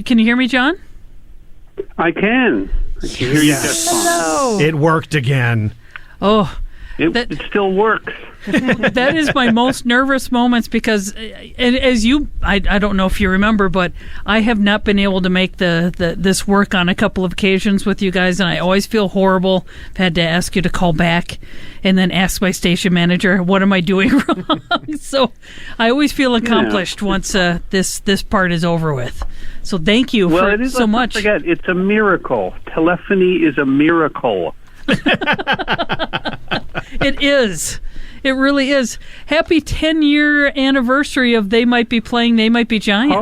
Can you hear me, John? I can. I can hear you just fine. Hello. It worked again. Oh, it still works. that is my most nervous moments because, as I don't know if you remember, but I have not been able to make this work on a couple of occasions with you guys, and I always feel horrible. I've had to ask you to call back and then ask my station manager, what am I doing wrong? So I always feel accomplished once this part is over with. So thank you so much. Forget, it's a miracle. Telephony is a miracle. It is. It really is. Happy 10-year anniversary of They Might Be Playing, They Might Be Giants.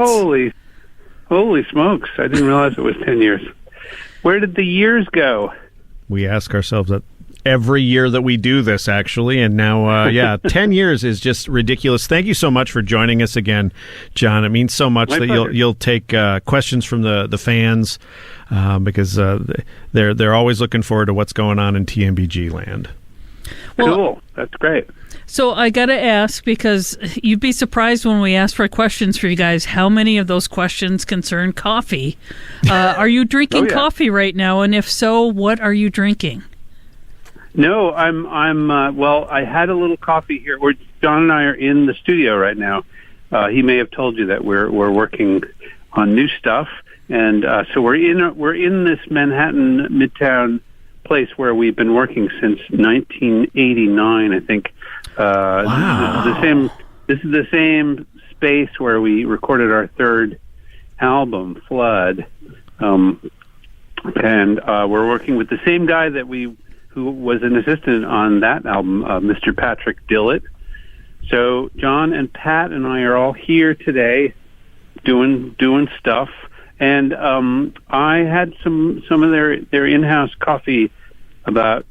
Holy smokes. I didn't realize it was 10 years. Where did the years go? We ask ourselves that every year that we do this, actually. And now, 10 years is just ridiculous. Thank you so much for joining us again, John. It means so much that you'll take questions from the fans because they're always looking forward to what's going on in TMBG land. Well, cool. That's great. So I got to ask, because you'd be surprised when we ask for questions for you guys, how many of those questions concern coffee. Are you drinking coffee right now? And if so, what are you drinking? No, well, I had a little coffee here. John and I are in the studio right now. He may have told you that we're working on new stuff. And so we're in this Manhattan Midtown place where we've been working since 1989, I think. Wow. This is the same space where we recorded our third album, Flood. And we're working with the same guy who was an assistant on that album, Mr. Patrick Dillett. So John and Pat and I are all here today doing stuff. And I had some of their in-house coffee about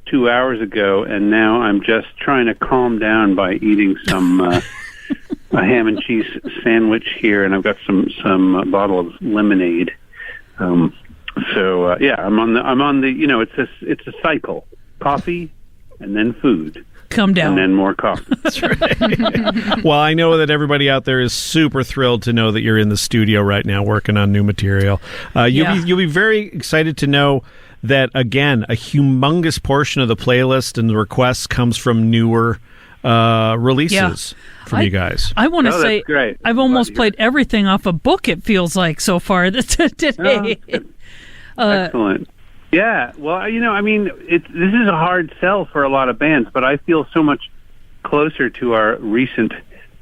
2 hours ago, and now I'm just trying to calm down by eating some a ham and cheese sandwich here, and I've got some bottle of lemonade. I'm on the it's a cycle: coffee and then food. Come down. And then more coffee. That's right. Well, I know that everybody out there is super thrilled to know that you're in the studio right now working on new material. You'll be very excited to know that, again, a humongous portion of the playlist and the requests comes from newer releases from you guys. I want to say great. I've almost played everything off a book, it feels like, so far today. Excellent. Yeah, well, this is a hard sell for a lot of bands, but I feel so much closer to our recent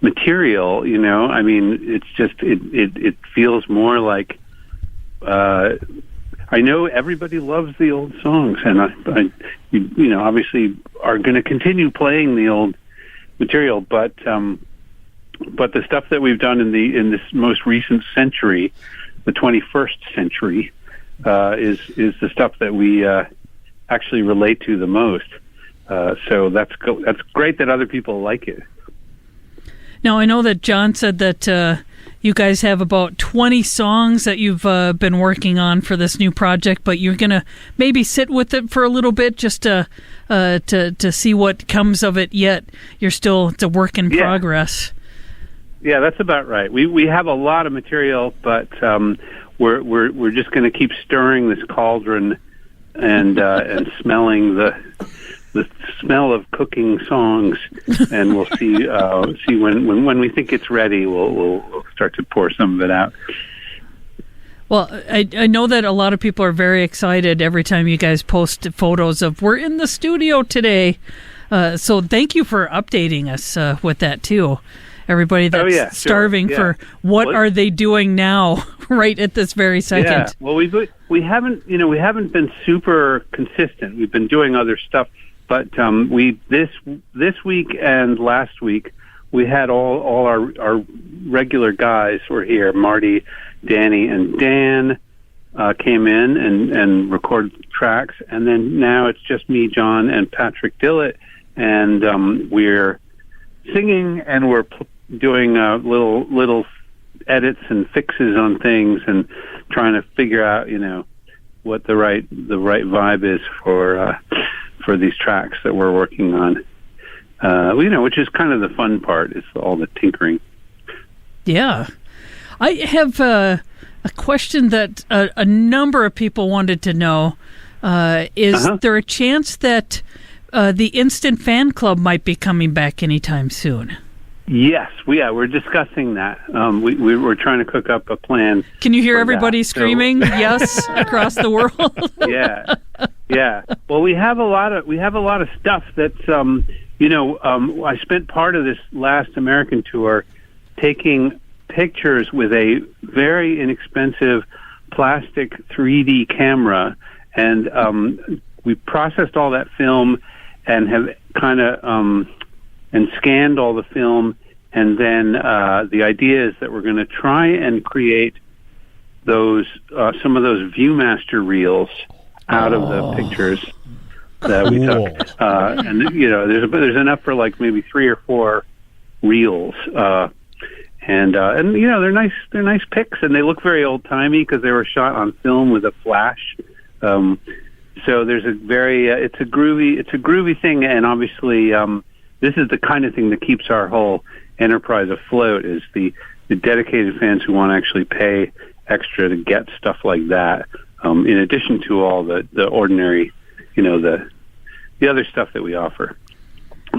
material, it's just, it feels more like, I know everybody loves the old songs, and I obviously are going to continue playing the old material, but the stuff that we've done in this most recent century, the 21st century, is the stuff that we actually relate to the most. So that's great that other people like it. Now, I know that John said that you guys have about 20 songs that you've been working on for this new project, but you're going to maybe sit with it for a little bit just to see what comes of it. Yet it's a work in progress. Yeah, that's about right. We have a lot of material, but we're just going to keep stirring this cauldron and smelling the smell of cooking songs, and we'll see when we think it's ready, we'll start to pour some of it out. Well, I know that a lot of people are very excited every time you guys post photos of we're in the studio today. So thank you for updating us with that too. Everybody that's starving for what are they doing now, right at this very second. Yeah. Well, we haven't been super consistent. We've been doing other stuff, but this week and last week we had all our regular guys were here. Marty, Danny, and Dan came in and recorded tracks, and then now it's just me, John, and Patrick Dillett, and we're singing and we're doing little edits and fixes on things and trying to figure out what the right vibe is for these tracks that we're working on. Which is kind of the fun part, is all the tinkering. Yeah. I have a question that a number of people wanted to know. Is there a chance that the Instant Fan Club might be coming back anytime soon? Yes, we're discussing that. We're trying to cook up a plan. Can you hear everybody screaming yes across the world? Yeah. Well, we have a lot of stuff that's I spent part of this last American tour taking pictures with a very inexpensive plastic 3D camera, and we processed all that film and have kind of and scanned all the film, and then the idea is that we're going to try and create those some of those ViewMaster reels out of the pictures that we took, and there's enough for like maybe 3 or 4 reels, and they're nice pics, and they look very old timey because they were shot on film with a flash. So there's a very it's a groovy thing, and obviously. This is the kind of thing that keeps our whole enterprise afloat, is the dedicated fans who want to actually pay extra to get stuff like that, in addition to all the ordinary, the other stuff that we offer.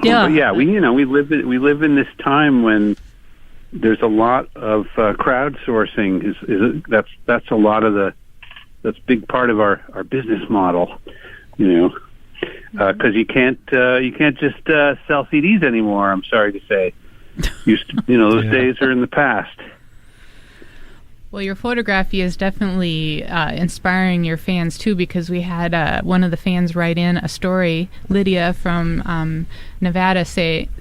Yeah. But yeah, we live in this time when there's a lot of crowdsourcing. That's a lot of that's a big part of our business model, because you can't just sell CDs anymore. I'm sorry to say, those days are in the past. Well, your photography is definitely inspiring your fans, too, because we had one of the fans write in a story, Lydia from Nevada,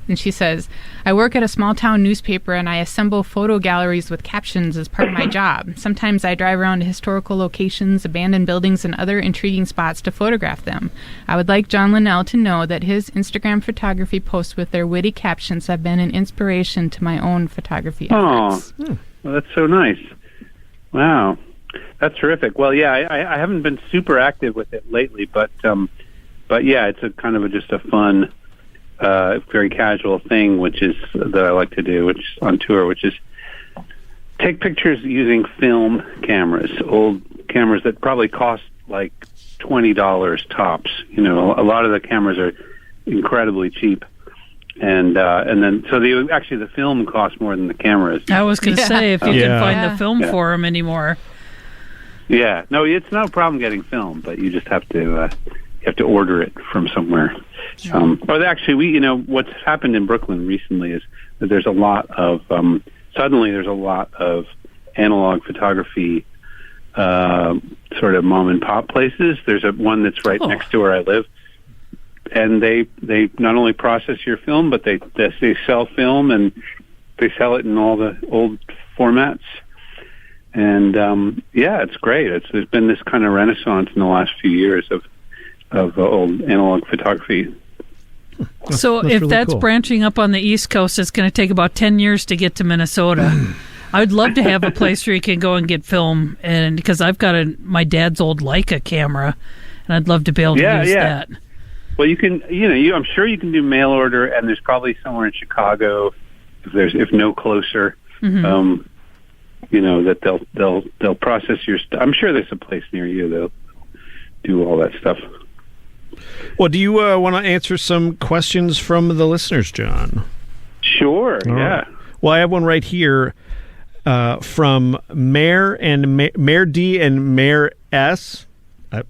and she says, I work at a small-town newspaper, and I assemble photo galleries with captions as part of my job. Sometimes I drive around to historical locations, abandoned buildings, and other intriguing spots to photograph them. I would like John Linnell to know that his Instagram photography posts with their witty captions have been an inspiration to my own photography efforts. Oh, well, that's so nice. Wow, that's terrific. Well, yeah, I haven't been super active with it lately, but yeah, it's a kind of just a fun, very casual thing, which is that I like to do, which is on tour, which is take pictures using film cameras, old cameras that probably cost like $20 tops. A lot of the cameras are incredibly cheap. And then the film costs more than the cameras. I was going to say, if you can find the film for them anymore. Yeah, no, it's no problem getting film, but you just have to order it from somewhere. But actually, what's happened in Brooklyn recently is that there's a lot of suddenly there's a lot of analog photography sort of mom and pop places. There's one that's right next to where I live. And they not only process your film, but they sell film, and they sell it in all the old formats. And it's great. There's been this kind of renaissance in the last few years of old analog photography. So if really that's cool. Branching up on the East Coast, it's going to take about 10 years to get to Minnesota. I'd love to have a place where you can go and get film, and because I've got my dad's old Leica camera, and I'd love to be able to use that. Well, you can, I'm sure you can do mail order, and there's probably somewhere in Chicago, if no closer, that they'll process your stuff. I'm sure there's a place near you that'll do all that stuff. Well, do you want to answer some questions from the listeners, John? Sure. All right. Well, I have one right here from Mayor D and Mayor S.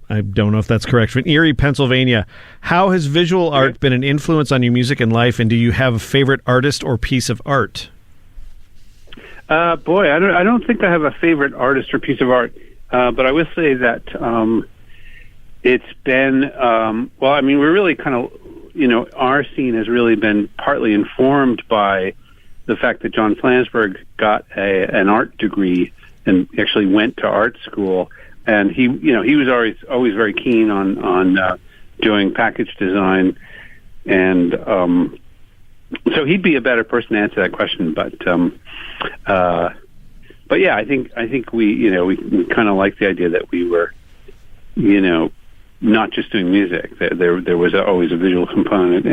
I don't know if that's correct. From Erie, Pennsylvania. How has visual art been an influence on your music and life, and do you have a favorite artist or piece of art? Boy, I don't think I have a favorite artist or piece of art, but I will say that it's been we're really kind of our scene has really been partly informed by the fact that John Flansburgh got an art degree and actually went to art school. And he was always very keen on doing package design, and so he'd be a better person to answer that question. But yeah, I think we kind of like the idea that we were, not just doing music. There was always a visual component,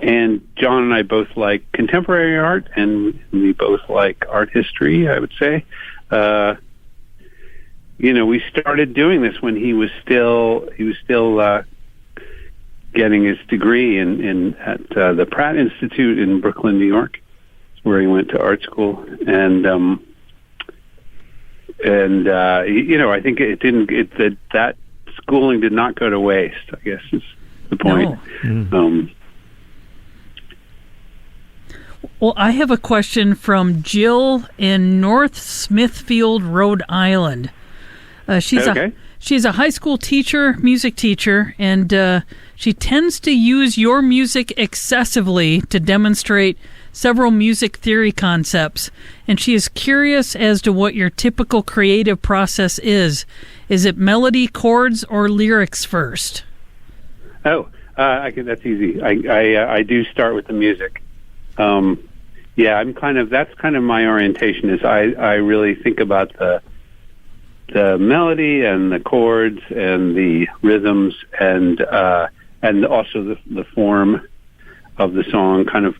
And John and I both like contemporary art, and we both like art history, I would say. We started doing this when he was still getting his degree at the Pratt Institute in Brooklyn, New York, where he went to art school. And I think that schooling did not go to waste, I guess is the point. No. Well, I have a question from Jill in North Smithfield, Rhode Island. She's a high school teacher, music teacher, and she tends to use your music excessively to demonstrate several music theory concepts. And she is curious as to what your typical creative process is. Is it melody, chords, or lyrics first? Oh, that's easy. I do start with the music. That's kind of my orientation. Is I really think about the melody and the chords and the rhythms and also the form of the song. Kind of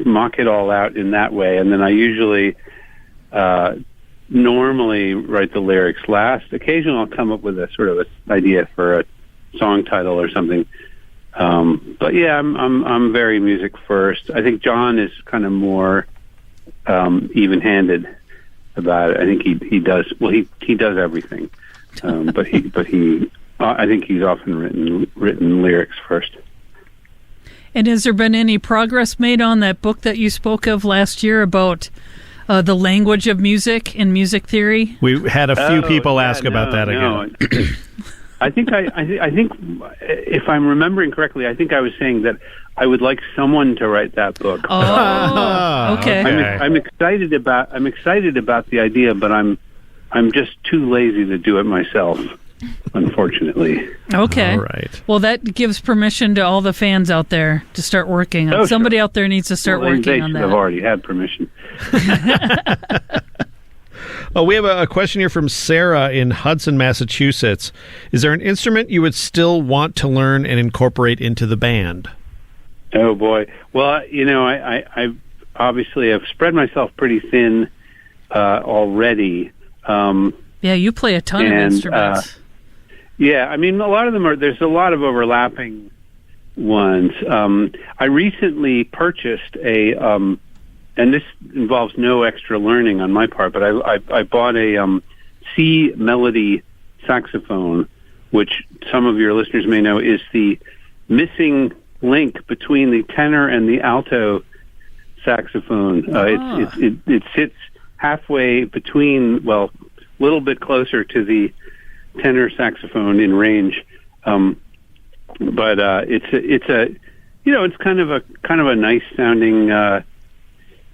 mock it all out in that way, and then I usually normally write the lyrics last. Occasionally, I'll come up with a sort of an idea for a song title or something. But yeah, I'm very music first. I think John is kind of more even-handed about it. I think he does everything, but I think he's often written lyrics first. And has there been any progress made on that book that you spoke of last year about the language of music and music theory? We had a few people ask about that again. I think if I'm remembering correctly, I think I was saying that I would like someone to write that book. Oh, okay. I'm excited about the idea, but I'm just too lazy to do it myself, unfortunately. Okay. All right. Well, that gives permission to all the fans out there to start working on. Somebody out there needs to start working on that. They should have already had permission. We have a question here from Sarah in Hudson, Massachusetts. Is there an instrument you would still want to learn and incorporate into the band? Oh, boy. Well, I obviously have spread myself pretty thin already. You play a ton of instruments. A lot of them there's a lot of overlapping ones. I recently purchased and this involves no extra learning on my part, but I bought a C melody saxophone, which some of your listeners may know is the missing link between the tenor and the alto saxophone. It sits halfway between, a little bit closer to the tenor saxophone in range, but it's kind of a nice sounding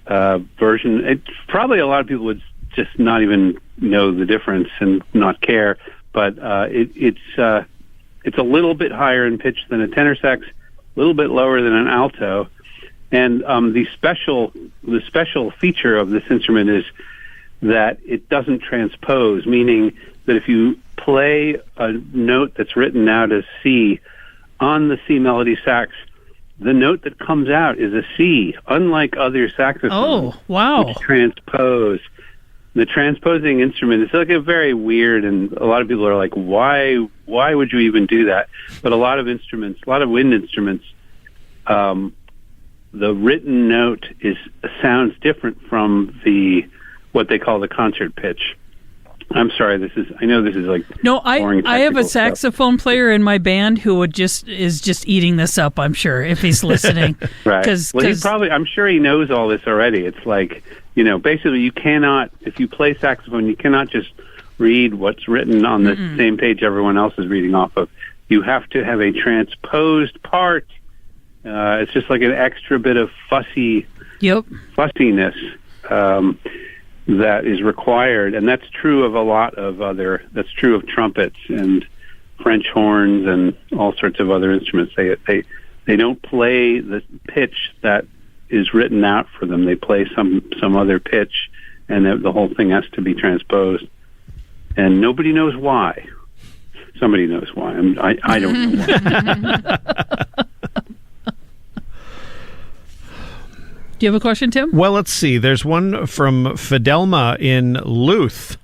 version. It's probably a lot of people would just not even know the difference and not care, but it's a little bit higher in pitch than a tenor sax, a little bit lower than an alto, and the special feature of this instrument is that it doesn't transpose, meaning that if you play a note that's written out as C on the C melody sax, the note that comes out is a C, unlike other saxophones. Oh, wow. Which transpose. The transposing instrument is like a very weird, and a lot of people are like, why would you even do that? But a lot of wind instruments, the written note sounds different from what they call the concert pitch. I'm sorry. I know this is like I have a saxophone player in my band who is just eating this up. I'm sure if he's listening, right? I'm sure he knows all this already. It's like basically you cannot, if you play saxophone, you cannot just read what's written on the same page everyone else is reading off of. You have to have a transposed part. It's just like an extra bit of fussiness. That is required, and that's true of that's true of trumpets and French horns and all sorts of other instruments. They don't play the pitch that is written out for them. They play some other pitch, and the whole thing has to be transposed. And nobody knows why. Somebody knows why. I don't know why. Do you have a question, Tim? Well, let's see. There's one from Fidelma in Luth.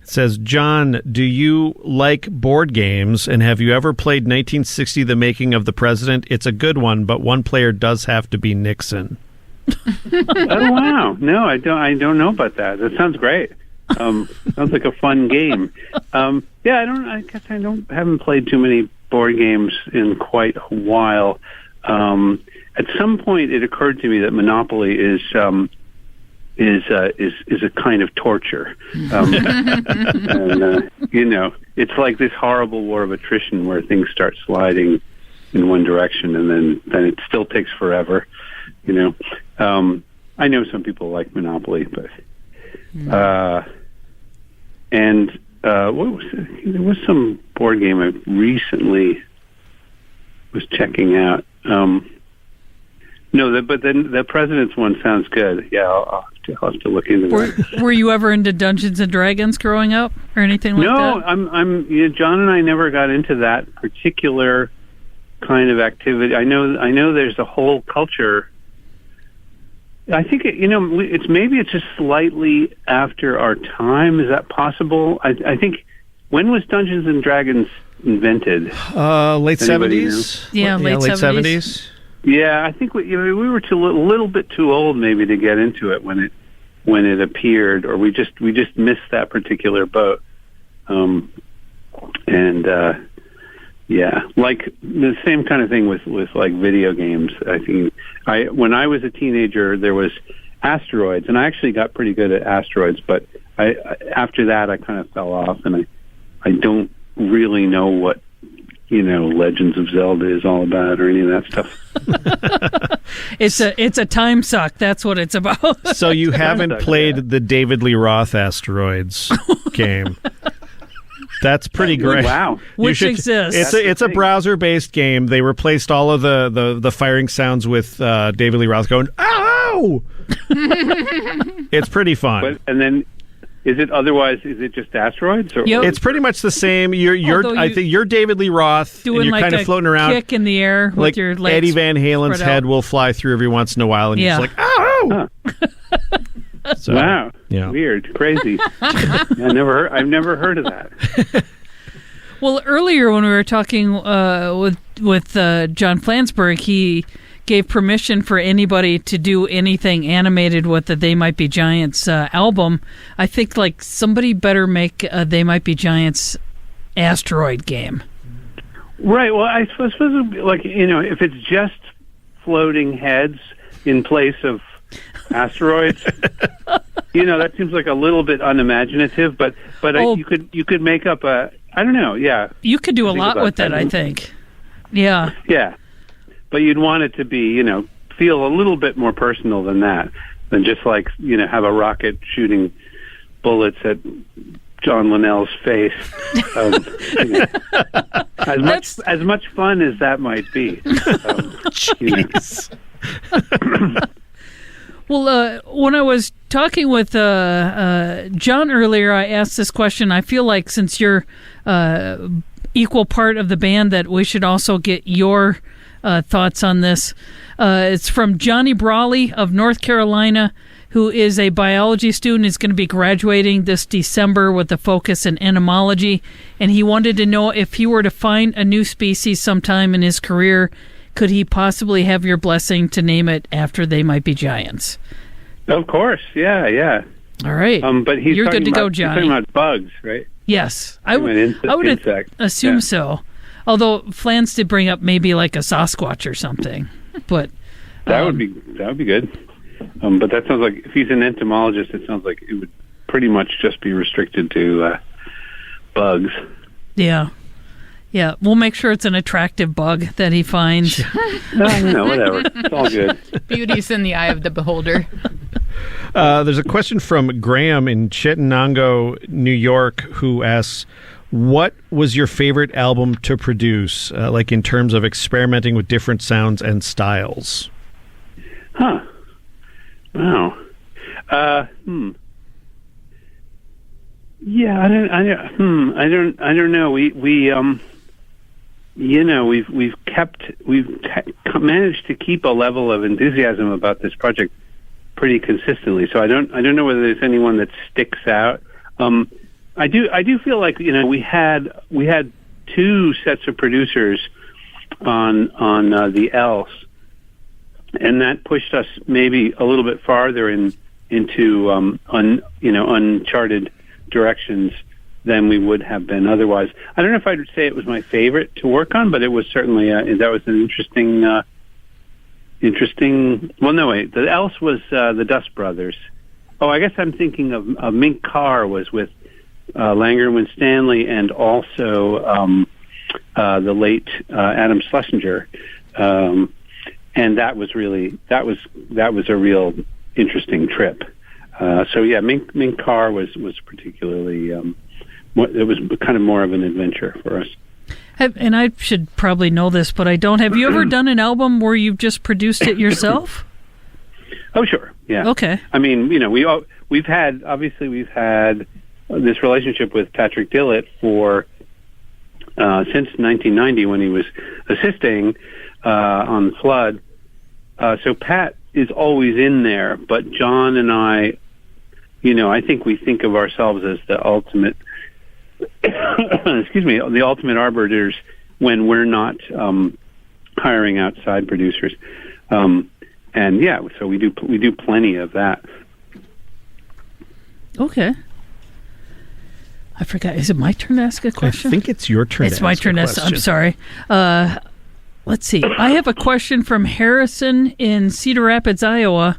It says, John, do you like board games, and have you ever played 1960, The Making of the President? It's a good one, but one player does have to be Nixon. Oh, wow. No, I don't know about that. That sounds great. Sounds like a fun game. Yeah, I guess haven't played too many board games in quite a while. At some point, it occurred to me that Monopoly is a kind of torture. And, it's like this horrible war of attrition where things start sliding in one direction, and then it still takes forever. I know some people like Monopoly, but what was it? There was some board game I recently was checking out. But then the President's one sounds good. Yeah, I'll have to look into that. Were you ever into Dungeons and Dragons growing up, or anything like that? No, I'm. John and I never got into that particular kind of activity. I know. There's a whole culture. I think it's just slightly after our time. Is that possible? I think, when was Dungeons and Dragons invented? Late 70s. Yeah, late 70s. Yeah, I think we were a little bit too old maybe to get into it when it appeared, or we just missed that particular boat. Yeah, like the same kind of thing with like video games. I think when I was a teenager, there was Asteroids, and I actually got pretty good at Asteroids, but after that I kind of fell off, and I don't really know what Legends of Zelda is all about, or any of that stuff. It's a time suck. That's what it's about. So you haven't played the David Lee Roth Asteroids game? That's pretty great. Wow. Which exists. It's a browser-based game. They replaced all of the firing sounds with David Lee Roth going, "Ow!" It's pretty fun. And then, is it just Asteroids? Or, Yep. It's pretty much the same. I think you're DavidLee Roth, doing and you're like kind of floating around, kick in the air with like your legs. Eddie Van Halen's head will fly through every once in a while, and you're just like, "Ow!" So, wow, yeah. Weird, crazy. I've never heard of that. Well, earlier when we were talking with John Flansburgh, he gave permission for anybody to do anything animated with the They Might Be Giants album. I think like somebody better make a They Might Be Giants asteroid game. Right. Well, I suppose like if it's just floating heads in place of asteroids, that seems like a little bit unimaginative. But you could make up a, I don't know. Yeah, you could do a lot with that. I think. Yeah. Yeah, but you'd want it to be feel a little bit more personal than just like have a rocket shooting bullets at John Linnell's face. As much fun as that might be. Jeez. Well, when I was talking with John earlier, I asked this question. I feel like since you're equal part of the band, that we should also get your thoughts on this. It's from Johnny Brawley of North Carolina, who is a biology student. Is going to be graduating this December with a focus in entomology, and he wanted to know if he were to find a new species sometime in his career, could he possibly have your blessing to name it after They Might Be Giants? Of course, yeah. All right, but you're good to go, Johnny. He's talking about bugs, right? Yes, I would assume so. Although Flans did bring up maybe like a Sasquatch or something, but that would be good. But that sounds like if he's an entomologist, it sounds like it would pretty much just be restricted to bugs. Yeah. Yeah, we'll make sure it's an attractive bug that he finds. No, whatever. It's all good. Beauty's in the eye of the beholder. There's a question from Graham in Chittenango, New York, who asks, what was your favorite album to produce, like in terms of experimenting with different sounds and styles? Huh. Wow. Yeah, I don't know. we've managed to keep a level of enthusiasm about this project pretty consistently. So I don't know whether there's anyone that sticks out. I do feel like we had two sets of producers on the Else, and that pushed us maybe a little bit farther into uncharted directions than we would have been otherwise. I don't know if I'd say it was my favorite to work on, but it was certainly that was an interesting. Well, no, wait. The Else was the Dust Brothers. Oh, I guess I'm thinking of Mink Carr was with Langer and Winstanley, and also the late Adam Schlesinger, and that was a real interesting trip. So yeah, Mink Carr was particularly it was kind of more of an adventure for us. And I should probably know this, but I don't. Have you ever done an album where you've just produced it yourself? Oh, sure. Yeah. Okay. I mean, we've had this relationship with Patrick Dillett for since 1990 when he was assisting on Flood. So Pat is always in there, but John and I think we think of ourselves as the ultimate, the ultimate arbiters when we're not hiring outside producers. And yeah, so we do plenty of that. Okay. I forgot. Is it my turn to ask a question? I think it's your turn. It's my turn to ask. I'm sorry. Let's see. I have a question from Harrison in Cedar Rapids, Iowa.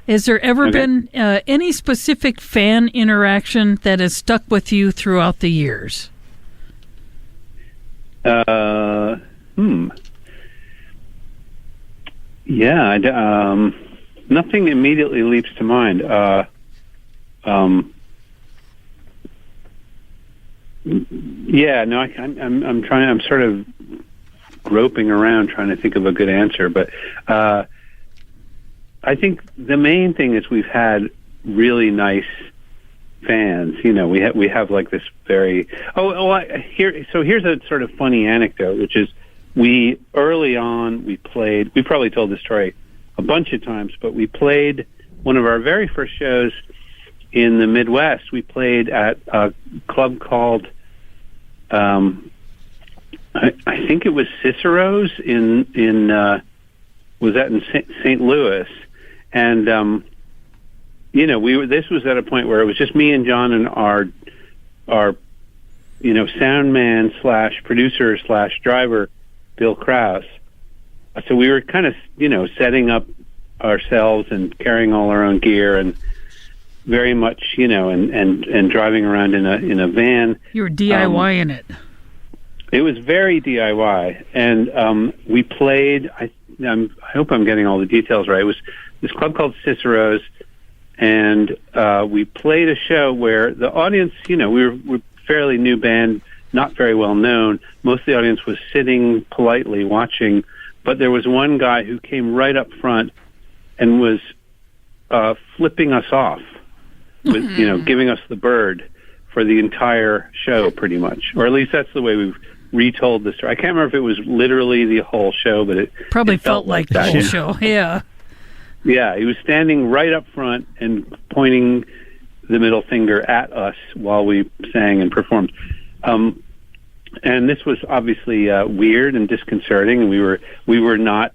Has there ever been any specific fan interaction that has stuck with you throughout the years? Yeah, nothing immediately leaps to mind. Yeah, no, I'm trying. I'm sort of groping around trying to think of a good answer, but I think the main thing is we've had really nice fans. We have like this very here's a sort of funny anecdote, which is early on we probably told this story a bunch of times, but we played one of our very first shows in the Midwest. We played at a club called I think it was Cicero's in St. Louis, and this was at a point where it was just me and John and our sound man / producer / driver Bill Krause. So we were kind of setting up ourselves and carrying all our own gear and very much and driving around in a van. You were DIYing it. It was very DIY, and we played. I hope I'm getting all the details right. It was this club called Cicero's, and we played a show where the audience, we're fairly new band, not very well known. Most of the audience was sitting politely watching, but there was one guy who came right up front and was flipping us off with, giving us the bird for the entire show, pretty much, or at least that's the way we've retold the story. I can't remember if it was literally the whole show, but it probably felt like the whole show. Yeah. Yeah, he was standing right up front and pointing the middle finger at us while we sang and performed. And this was obviously weird and disconcerting, and we were not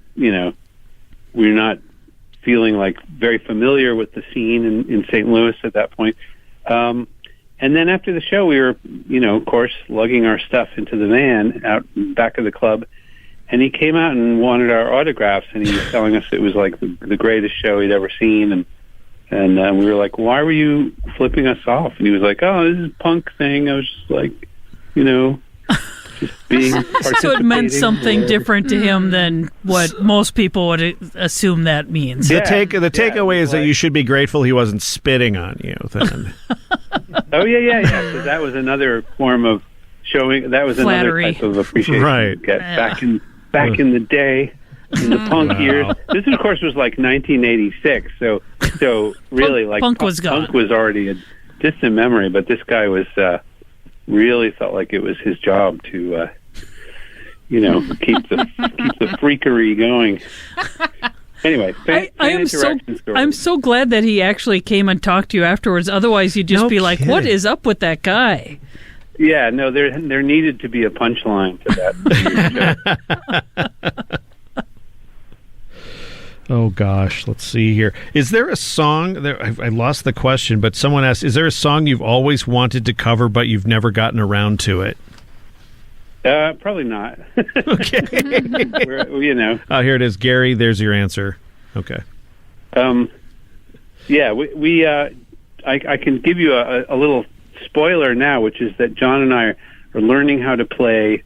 feeling like very familiar with the scene in St. Louis at that point. And then after the show, we were, of course, lugging our stuff into the van out back of the club. And he came out and wanted our autographs, and he was telling us it was like the greatest show he'd ever seen. And we were like, why were you flipping us off? And he was like, oh, this is a punk thing. I was just like, just being So it meant something different to him than what most people would assume that means. The takeaway is that you should be grateful he wasn't spitting on you then. Oh, yeah. So that was another form of showing. That was Flattery. Another type of appreciation. Right. Back in the day, in the punk years. This, of course, was like 1986. So really, punk was gone. Punk was already a distant memory. But this guy was really felt like it was his job to keep the freakery going. Anyway, I'm so glad that he actually came and talked to you afterwards. Otherwise, you'd just be like, "What is up with that guy?" Yeah, no, there needed to be a punchline to that. Oh gosh, let's see here. Is there a song? I lost the question, but someone asked, "Is there a song you've always wanted to cover but you've never gotten around to it?" Probably not. Okay. Here it is, Gary. There's your answer. Okay. Yeah, I can give you a little spoiler now, which is that John and I are learning how to play.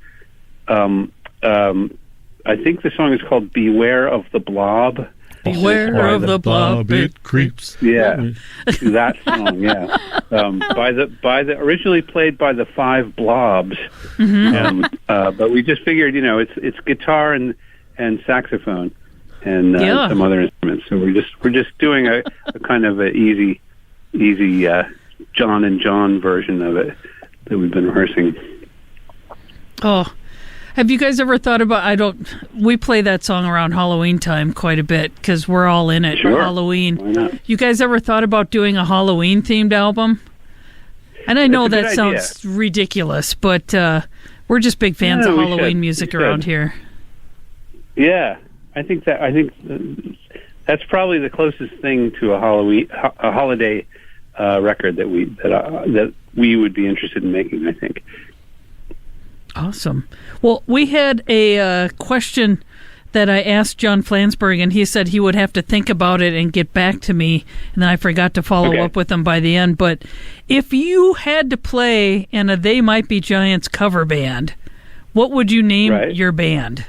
I think the song is called "Beware of the Blob." Beware of the blob, it creeps. Yeah, that song. Yeah, by the originally played by the Five Blobs, but we just figured, it's guitar and saxophone and some other instruments. So we're just doing a kind of a easy John and John version of it that we've been rehearsing. Oh. Have you guys ever thought about, we play that song around Halloween time quite a bit because we're all in it for Halloween. Why not? You guys ever thought about doing a Halloween-themed album? And I know that sounds ridiculous, but we're just big fans of Halloween music around here. Yeah, I think that's probably the closest thing to a holiday record that we would be interested in making, I think. Awesome. Well, we had a question that I asked John Flansburgh, and he said he would have to think about it and get back to me, and then I forgot to follow up with him by the end. But if you had to play in a They Might Be Giants cover band, what would you name your band?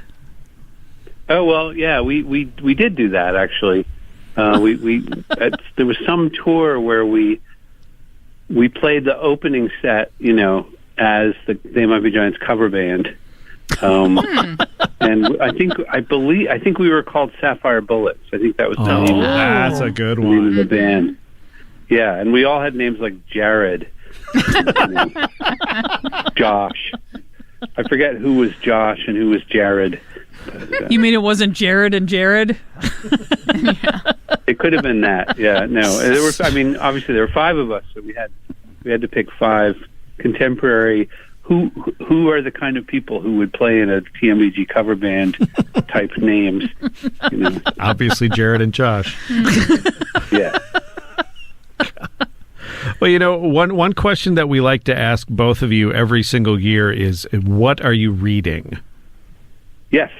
Oh, well, yeah, we did do that, actually. There was some tour where we played the opening set, as the They Might Be Giants cover band, and I think we were called Sapphire Bullets. I think that was the name. That's a good one. Of the band. Yeah, and we all had names like Jared, Josh. I forget who was Josh and who was Jared. But, you mean it wasn't Jared and Jared? It could have been that. Yeah, no. Obviously there were five of us, so we had to pick five contemporary. Who are the kind of people who would play in a TMBG cover band type names? Obviously, Jared and Josh. Yeah. Well, one question that we like to ask both of you every single year is, what are you reading? Yes,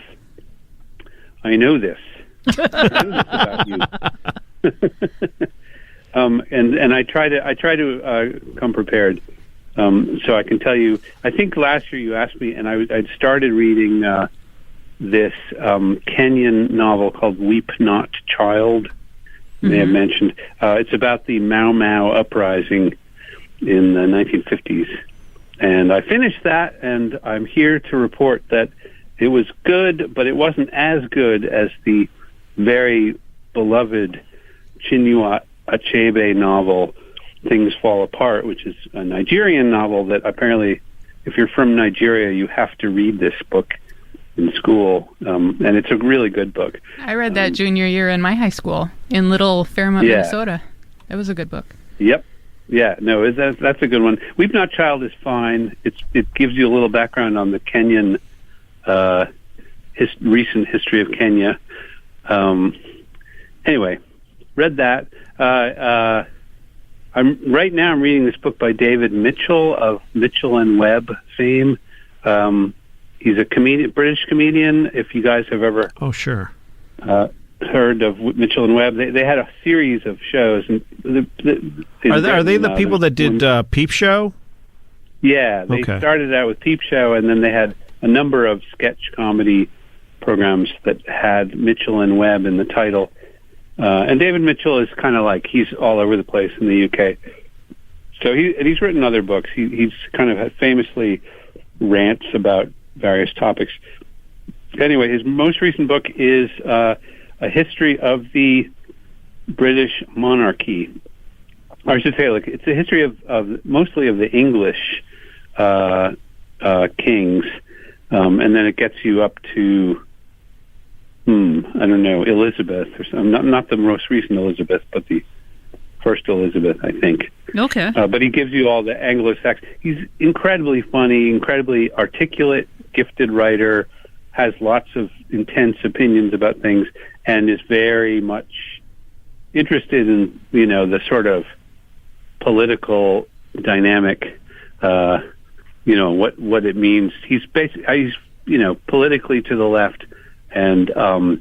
I know this. I know this about you. And I try to come prepared. So I can tell you, I think last year you asked me, and I'd started reading this Kenyan novel called Weep Not Child. You may have mentioned. It's about the Mau Mau uprising in the 1950s. And I finished that, and I'm here to report that it was good, but it wasn't as good as the very beloved Chinua Achebe novel, Things Fall Apart, which is a Nigerian novel that apparently, if you're from Nigeria, you have to read this book in school, and it's a really good book. I read that junior year in my high school in Little Fairmont, Minnesota. That was a good book. Yep. Yeah, no, that's a good one. Weep Not Child is fine. It gives you a little background on the Kenyan recent history of Kenya. Anyway, read that. I'm reading this book by David Mitchell of Mitchell and Webb fame. He's a British comedian. If you guys have ever heard of Mitchell and Webb, they had a series of shows. And are they the people that did Peep Show? Yeah, they started out with Peep Show, and then they had a number of sketch comedy programs that had Mitchell and Webb in the title. And David Mitchell is kind of like, he's all over the place in the UK. So he's written other books. He's kind of famously rants about various topics. Anyway, his most recent book is a history of the British monarchy. Or I should say, it's a history of mostly of the English kings, and then it gets you up to, I don't know, Elizabeth, or something. Not the most recent Elizabeth, but the first Elizabeth, I think. Okay. But he gives you all the Anglo-Saxon. He's incredibly funny, incredibly articulate, gifted writer, has lots of intense opinions about things, and is very much interested in, the sort of political dynamic, what it means. He's politically to the left, and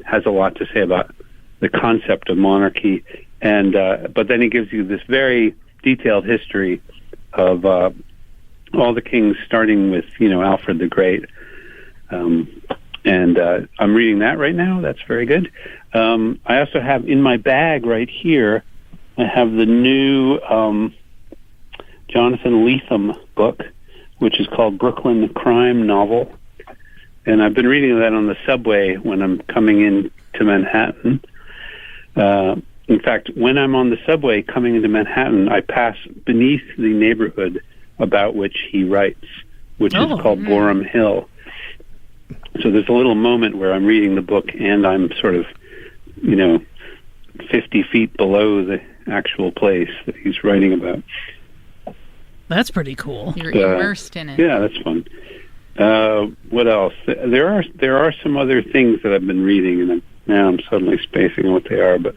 has a lot to say about the concept of monarchy. And but then he gives you this very detailed history of all the kings, starting with Alfred the Great. And I'm reading that right now. That's very good. I also have in my bag right here, I have the new Jonathan Lethem book, which is called Brooklyn Crime Novel. And I've been reading that on the subway when I'm coming in to Manhattan. In fact, when I'm on the subway coming into Manhattan, I pass beneath the neighborhood about which he writes, which is called Gorham Hill. So there's a little moment where I'm reading the book and I'm sort of, 50 feet below the actual place that he's writing about. That's pretty cool. You're immersed in it. Yeah, that's fun. What else? There are some other things that I've been reading, and now I'm suddenly spacing on what they are. But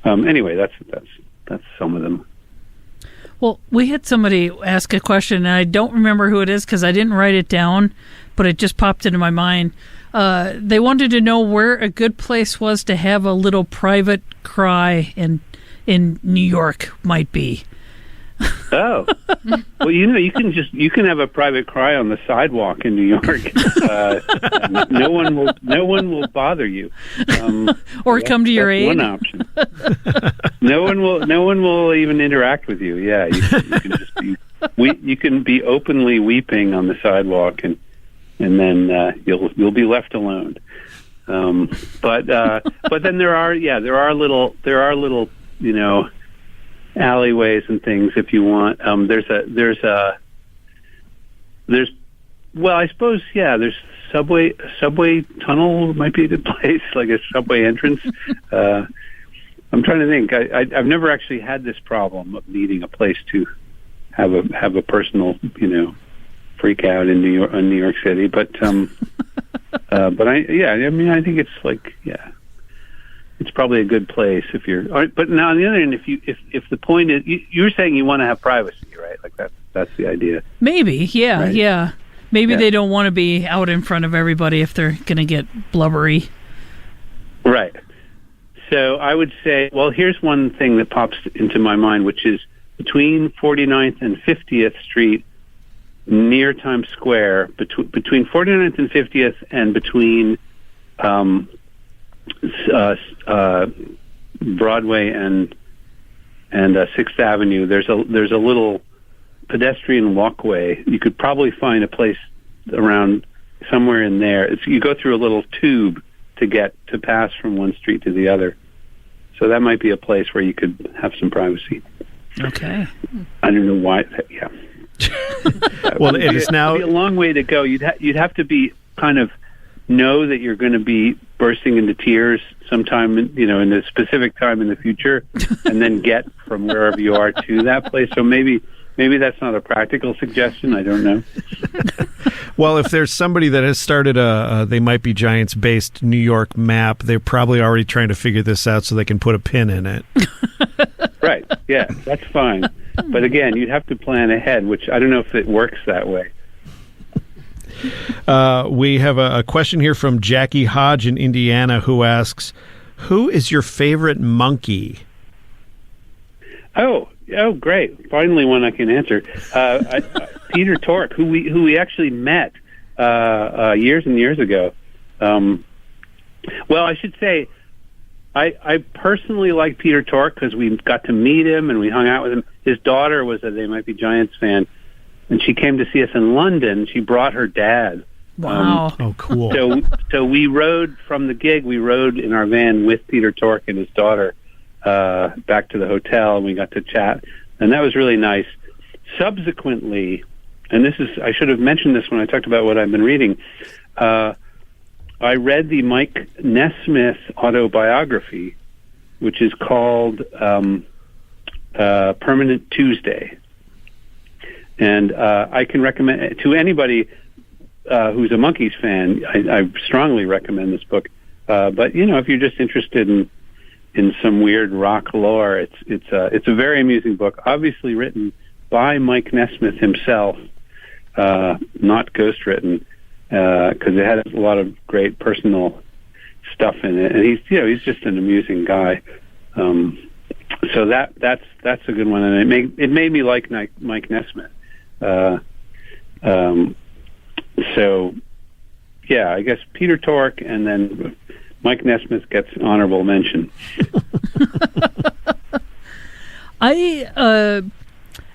anyway, that's some of them. Well, we had somebody ask a question, and I don't remember who it is because I didn't write it down, but it just popped into my mind. They wanted to know where a good place was to have a little private cry in New York might be. Oh, well, you can have a private cry on the sidewalk in New York. No one will bother you, or come to your aid. One option. No one will even interact with you. Yeah, you can just be. You can be openly weeping on the sidewalk, and then you'll be left alone. But then there are little alleyways and things if you want. There's subway tunnel might be a good place, like a subway entrance. I'm trying to think. I've never actually had this problem of needing a place to have a personal freak out in New York City, but I think it's like it's probably a good place if you're. But now on the other hand, if the point is you're saying you want to have privacy, right? Like that's the idea. Maybe, yeah, right? Yeah. Maybe they don't want to be out in front of everybody if they're going to get blubbery. Right. So I would say, well, here's one thing that pops into my mind, which is between 49th and 50th Street, near Times Square, between 49th and 50th, and between Broadway and 6th Avenue. There's a little pedestrian walkway. You could probably find a place around somewhere in there. You go through a little tube to pass from one street to the other. So that might be a place where you could have some privacy. Okay. I don't know why. Yeah. Well, it is now it'd be a long way to go. You'd have to be kind of know that you're going to be bursting into tears sometime, in a specific time in the future, and then get from wherever you are to that place. So maybe that's not a practical suggestion. I don't know. Well, if there's somebody that has started a They Might Be Giants-based New York map, they're probably already trying to figure this out so they can put a pin in it. Right. Yeah, that's fine. But again, you'd have to plan ahead, which I don't know if it works that way. We have a question here from Jackie Hodge in Indiana who asks, who is your favorite Monkee? Oh, great! Finally, one I can answer. Peter Tork, who we actually met years and years ago. Well, I should say, I personally like Peter Tork because we got to meet him and we hung out with him. His daughter was a They Might Be Giants fan, and she came to see us in London. She brought her dad. Wow! Oh, cool. So we rode from the gig. We rode in our van with Peter Tork and his daughter back to the hotel, and we got to chat, and that was really nice. Subsequently, and I should have mentioned this when I talked about what I've been reading. I read the Mike Nesmith autobiography, which is called Permanent Tuesday. And I can recommend it to anybody who's a Monkees fan. I strongly recommend this book. But if you're just interested in some weird rock lore, it's a very amusing book. Obviously written by Mike Nesmith himself, not ghostwritten, because it had a lot of great personal stuff in it. And he's just an amusing guy. So that's a good one, and it made me like Mike Nesmith. So yeah, I guess Peter Tork and then Mike Nesmith gets honorable mention. I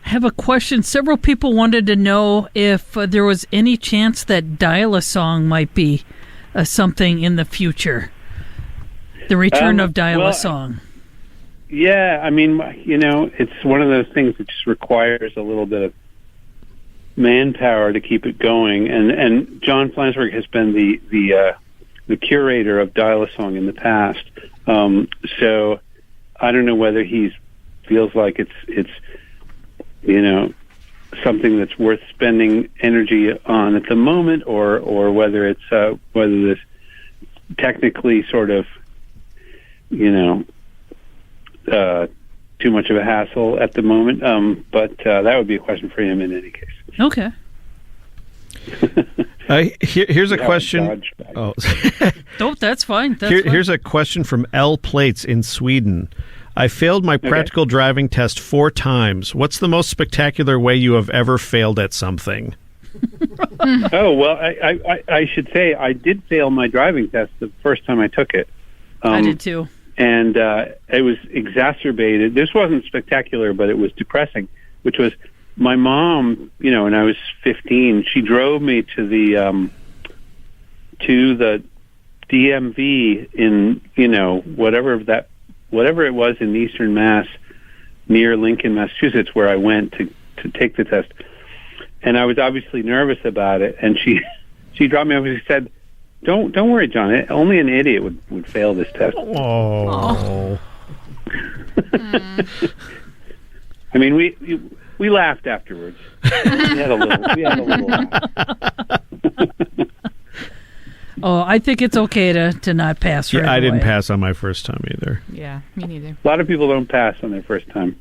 have a question. Several people wanted to know if there was any chance that Dial-A-Song might be something in the future. The return of Dial-A-Song. Yeah, I mean, it's one of those things that just requires a little bit of manpower to keep it going. And John Flansburgh has been the curator of Dial-A-Song in the past. So I don't know whether he feels like it's something that's worth spending energy on at the moment, or whether it's whether this technically sort of too much of a hassle at the moment. But that would be a question for him in any case. Okay. Here's a question. Oh, that's fine. Here's a question from L Plates in Sweden. I failed my practical driving test 4 times. What's the most spectacular way you have ever failed at something? Oh, well, I should say I did fail my driving test the first time I took it. I did too. And it was exacerbated. This wasn't spectacular, but it was depressing, which was my mom, when I was 15, she drove me to the DMV in, whatever it was in Eastern Mass, near Lincoln, Massachusetts, where I went to take the test. And I was obviously nervous about it. And she dropped me off and she said, Don't worry, John. Only an idiot would fail this test. Oh. I mean, we laughed afterwards. We had a little laugh. Oh, I think it's okay to not pass right away. I didn't pass on my first time either. Yeah, me neither. A lot of people don't pass on their first time.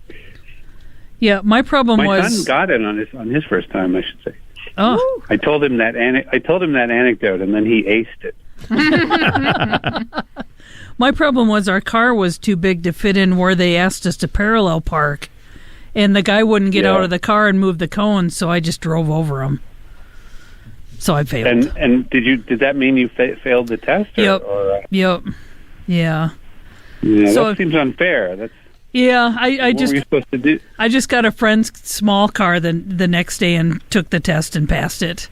Yeah, my problem was my son got it on his first time, I should say. Oh, I told him that anecdote, and then he aced it. My problem was our car was too big to fit in where they asked us to parallel park, and the guy wouldn't get out of the car and move the cones, so I just drove over him. So I failed. And did that mean you failed the test? Yep. Yep. Yeah. So that seems unfair. That's. Yeah, I just. What were you supposed to do? I just got a friend's small car the next day and took the test and passed it.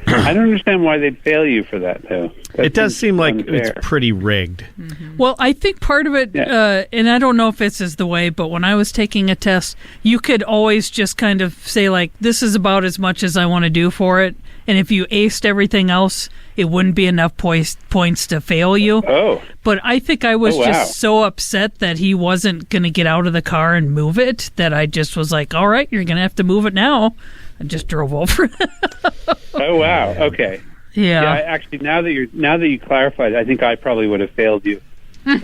I don't understand why they'd fail you for that, though. It does seem like it's pretty rigged. Mm-hmm. Well, I think part of it, and I don't know if this is the way, but when I was taking a test, you could always just kind of say, like, this is about as much as I want to do for it. And if you aced everything else, it wouldn't be enough points to fail you. Oh. But I think I was just so upset that he wasn't going to get out of the car and move it that I just was like, all right, you're going to have to move it now. I just drove over it. Oh, wow. Okay. Yeah. Actually, now that you clarified, I think I probably would have failed you. Yeah.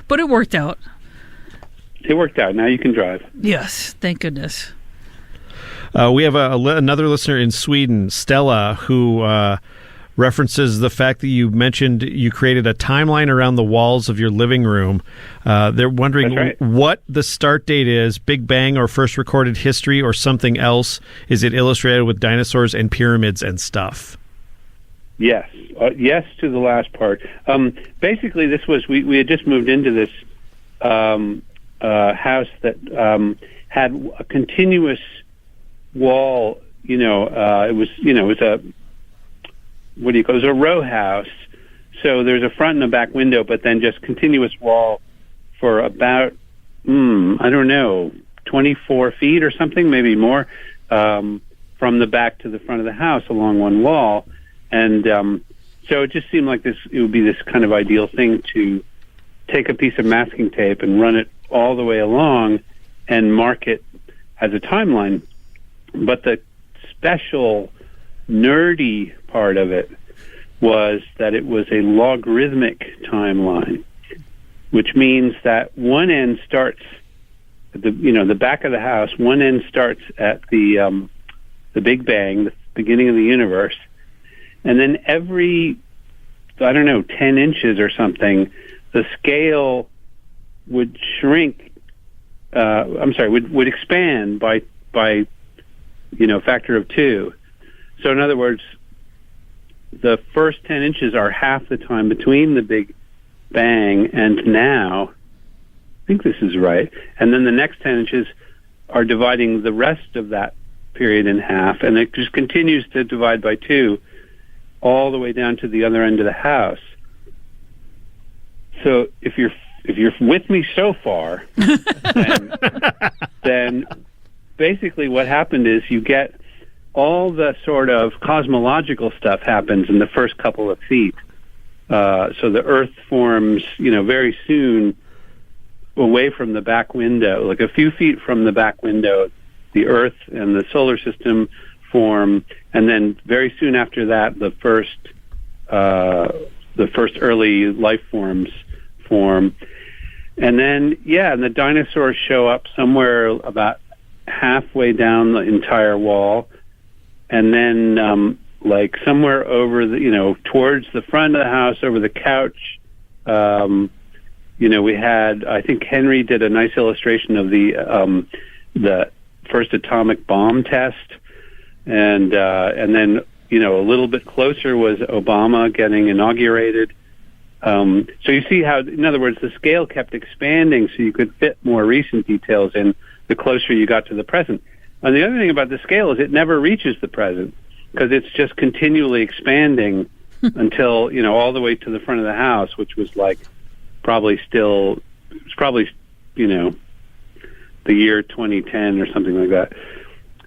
But it worked out. It worked out. Now you can drive. Yes. Thank goodness. We have another listener in Sweden, Stella, who references the fact that you mentioned you created a timeline around the walls of your living room. They're wondering what the start date is, Big Bang or first recorded history or something else. Is it illustrated with dinosaurs and pyramids and stuff? Yes. Yes to the last part. Basically, this was, we had just moved into this house that had a continuous wall, it was a, what do you call it? It was a row house. So there's a front and a back window, but then just continuous wall for about, 20 24 feet or something, maybe more, from the back to the front of the house along one wall. And so it just seemed like it would be this kind of ideal thing to take a piece of masking tape and run it all the way along and mark it as a timeline. But the special nerdy part of it was that it was a logarithmic timeline, which means that one end starts at the back of the house. One end starts at the Big Bang, the beginning of the universe, and then every 10 inches or something, the scale would shrink. Would expand by factor of 2. So in other words, the first 10 inches are half the time between the Big Bang and now. I think this is right. And then the next 10 inches are dividing the rest of that period in half, and it just continues to divide by 2 all the way down to the other end of the house. So if you're with me so far, then basically what happened is you get all the sort of cosmological stuff happens in the first couple of feet. So the Earth forms, very soon away from the back window, like a few feet from the back window, the Earth and the solar system form, and then very soon after that, the first early life forms form. And then, and the dinosaurs show up somewhere about halfway down the entire wall, and then like somewhere over towards the front of the house, over the couch. We had, I think Henry did a nice illustration of the first atomic bomb test, and then a little bit closer was Obama getting inaugurated. So you see how, in other words, the scale kept expanding so you could fit more recent details in the closer you got to the present. And the other thing about the scale is it never reaches the present because it's just continually expanding until, all the way to the front of the house, which was like probably the year 2010 or something like that.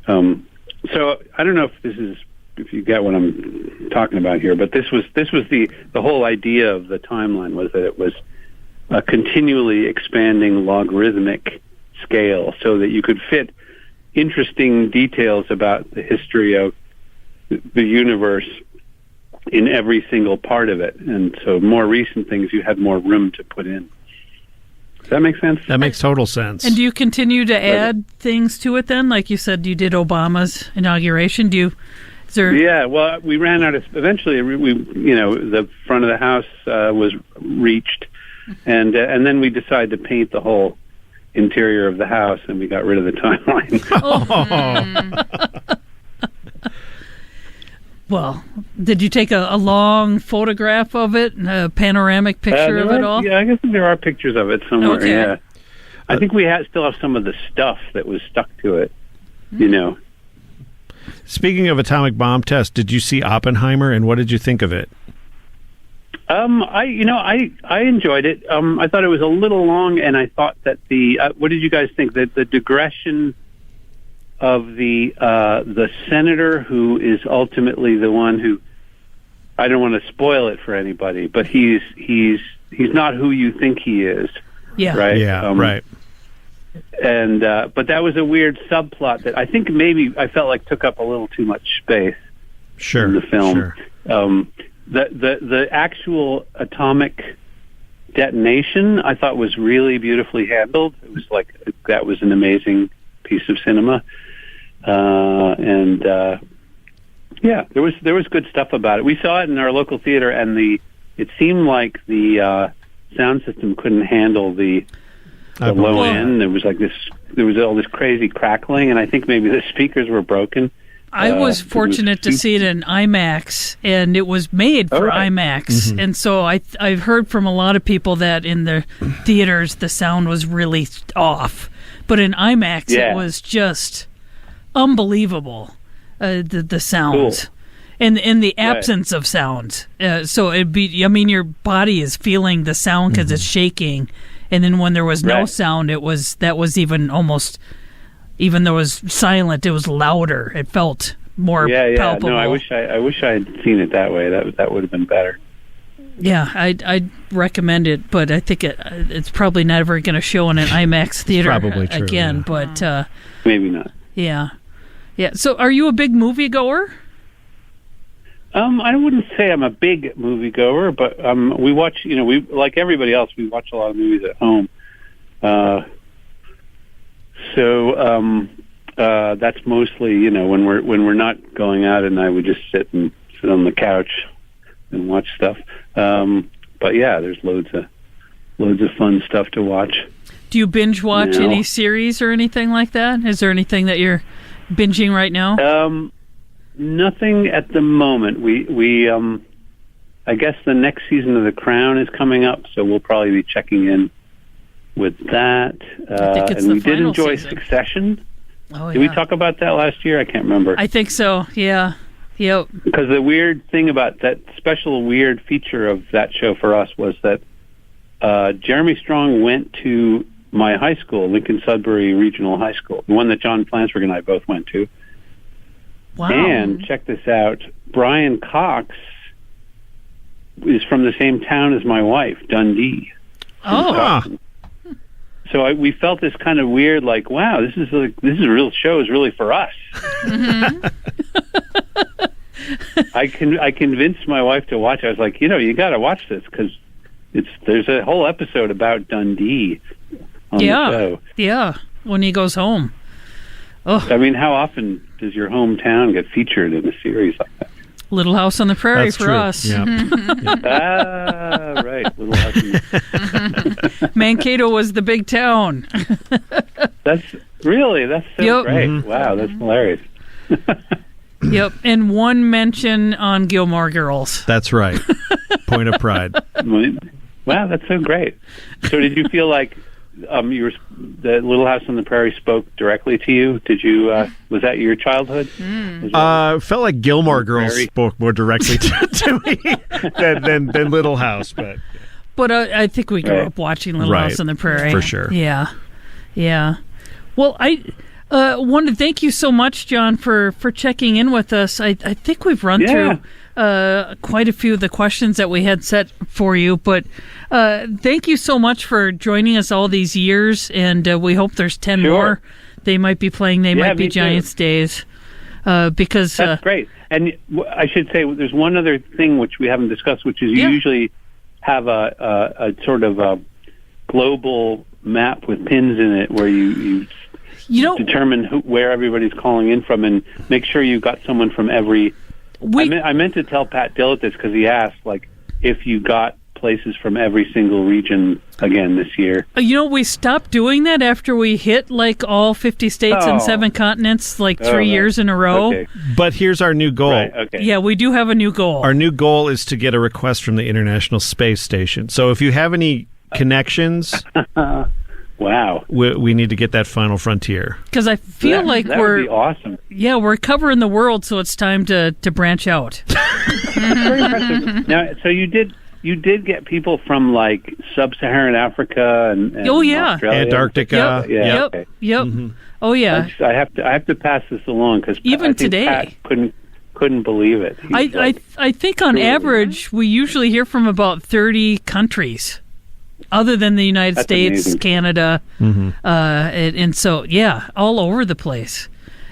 So I don't know if you get what I'm talking about here, but this was the whole idea of the timeline, was that it was a continually expanding logarithmic scale so that you could fit interesting details about the history of the universe in every single part of it. And so more recent things you had more room to put in. Does that make sense? That makes total sense. And do you continue to add things to it then? Like you said, you did Obama's inauguration. Yeah, well, we ran out of... Eventually, the front of the house was reached, and then we decided to paint the whole interior of the house, and we got rid of the timeline. Well, did you take a long photograph of it, a panoramic picture of it all? Yeah, I guess there are pictures of it somewhere, okay. Yeah. I think we still have some of the stuff that was stuck to it, Speaking of atomic bomb test, did you see Oppenheimer, and what did you think of it? I enjoyed it. I thought it was a little long, and I thought that what did you guys think? That the digression of the senator who is ultimately the one who, I don't want to spoil it for anybody, but he's not who you think he is. Yeah. Right. Yeah. Right. And but that was a weird subplot that I think maybe I felt like took up a little too much space. Sure. In the film. Sure. The actual atomic detonation I thought was really beautifully handled. It was like that was an amazing piece of cinema. There was good stuff about it. We saw it in our local theater, and it seemed like the sound system couldn't handle the low end. There was all this crazy crackling, and I think maybe the speakers were broken. I was fortunate to see it in IMAX, and it was made for IMAX. Mm-hmm. And so I've heard from a lot of people that in the theaters the sound was really off. But in IMAX, It was just unbelievable, the sound. Cool. And in the absence of sound. So your body is feeling the sound because it's shaking. And then when there was no sound, that was even almost even though it was silent, it was louder. It felt more palpable. No, I wish I had seen it that way. That would have been better. Yeah, I'd recommend it, but I think it's probably never going to show in an IMAX theater again. But maybe not. Yeah. So, are you a big movie goer? I wouldn't say I'm a big movie goer, but we watch. We like everybody else. We watch a lot of movies at home. So that's mostly when we're not going out, and I would just sit on the couch and watch stuff. But yeah, there's loads of fun stuff to watch. Do you binge watch any series or anything like that? Is there anything that you're binging right now? Nothing at the moment. We I guess the next season of The Crown is coming up, so we'll probably be checking in with that. I think it's and the we did enjoy season. Succession. Oh, Did we talk about that last year? I can't remember. I think so. Yeah. Yep. Because the weird thing about that special weird feature of that show for us was that Jeremy Strong went to my high school, Lincoln Sudbury Regional High School, the one that John Flansburgh and I both went to. Wow. And check this out, Brian Cox is from the same town as my wife, Dundee. Oh. So we felt this kind of weird, like, wow, this is a real show, is really for us. Mm-hmm. I convinced my wife to watch. I was like, you got to watch this because there's a whole episode about Dundee on the show. Yeah, when he goes home. Oh. I mean, how often does your hometown get featured in a series like that? Little House on the Prairie. That's for true. us. Yeah. Right. Little House on the Mankato was the big town. That's so great. Mm-hmm. Wow, that's hilarious. Yep, and one mention on Gilmore Girls. That's right. Point of pride. Wow, that's so great. So did you feel like the Little House on the Prairie spoke directly to you? Did you? Was that your childhood? Felt like Gilmore Girls spoke more directly to me than Little House, but I think we grew up watching Little House on the Prairie for sure. Yeah. Well, I want to thank you so much, John, for checking in with us. I think we've run through quite a few of the questions that we had set for you, but thank you so much for joining us all these years, and we hope there's 10 more. They might be playing They Might Be Giants Days. Because that's great. And I should say there's one other thing which we haven't discussed, which is you usually have a sort of a global map with pins in it where you determine where everybody's calling in from and make sure you've got someone from every... I meant to tell Pat Dillett this because he asked, if you got places from every single region again this year. We stopped doing that after we hit, all 50 states and 7 continents, 3 years in a row. Okay. But here's our new goal. Right, okay. Yeah, we do have a new goal. Our new goal is to get a request from the International Space Station. So if you have any connections... Wow. We need to get that final frontier. Because I feel that would be awesome. Yeah, we're covering the world, so it's time to branch out. Very impressive. Now, so you did get people from sub-Saharan Africa and Australia, Antarctica. Yep. Mm-hmm. Oh yeah. I have to pass this along because even today Pat couldn't believe it. I think on average we usually hear from about 30 countries. Other than the United States, amazing. Canada, and so all over the place,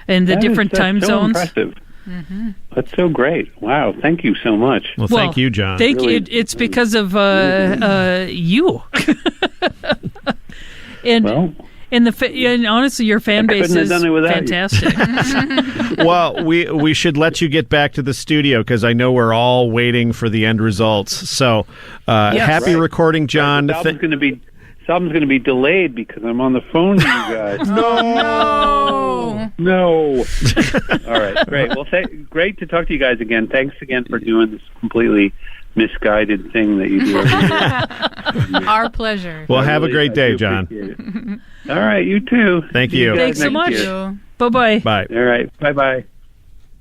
and the different time zones. Impressive. Mm-hmm. That's so great! Wow, thank you so much. Well, thank you, John. Thank you. It's because of you. And honestly, your fan base is fantastic. Well, we should let you get back to the studio because I know we're all waiting for the end results. So, happy recording, John. The album's going to be delayed because I'm on the phone to you guys. No. All right, great. Well, great to talk to you guys again. Thanks again for doing this completely misguided thing that you do every year. Our pleasure. Well, have a great day, John. All right, you too. Thank you. Thanks so much. Bye-bye. Bye. All right, bye-bye.